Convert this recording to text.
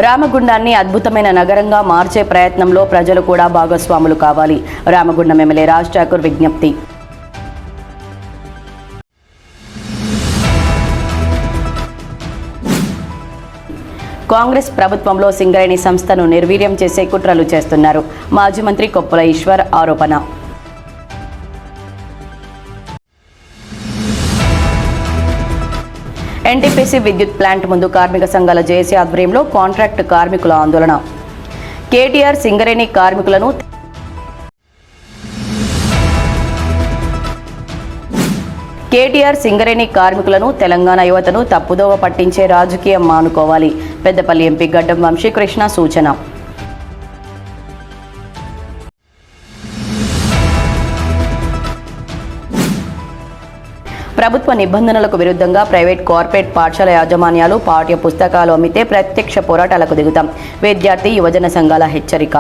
రామగుండాన్ని అద్భుతమైన నగరంగా మార్చే ప్రయత్నంలో ప్రజలు కూడా భాగస్వాములు కావాలి. రామగుండం ఎమ్మెల్యే రాజ్ ఠాకూర్ విజ్ఞప్తి. కాంగ్రెస్ ప్రభుత్వంలో సింగరేణి సంస్థను నిర్వీర్యం చేసే కుట్రలు చేస్తున్నారు. మాజీ మంత్రి కొప్పుల ఈశ్వర్ ఆరోపణ. ఎన్టీపీసీ విద్యుత్ ప్లాంట్ ముందు కార్మిక సంఘాల జేఏసీ ఆధ్వర్యంలో కాంట్రాక్ట్ కార్మికుల ఆందోళన. కేటీఆర్ సింగరేణి కార్మికులను తెలంగాణ యువతను తప్పుదోవ పట్టించే రాజకీయం మానుకోవాలి. పెద్దపల్లి ఎంపీ గడ్డం వంశీకృష్ణ సూచన. ప్రభుత్వ నిబంధనలకు విరుద్ధంగా ప్రైవేట్ కార్పొరేట్ పాఠశాల యాజమాన్యాలు పాఠ్య పుస్తకాలు అమ్మితే ప్రత్యక్ష పోరాటాలకు దిగుతాం. విద్యార్థి యువజన సంఘాల హెచ్చరిక.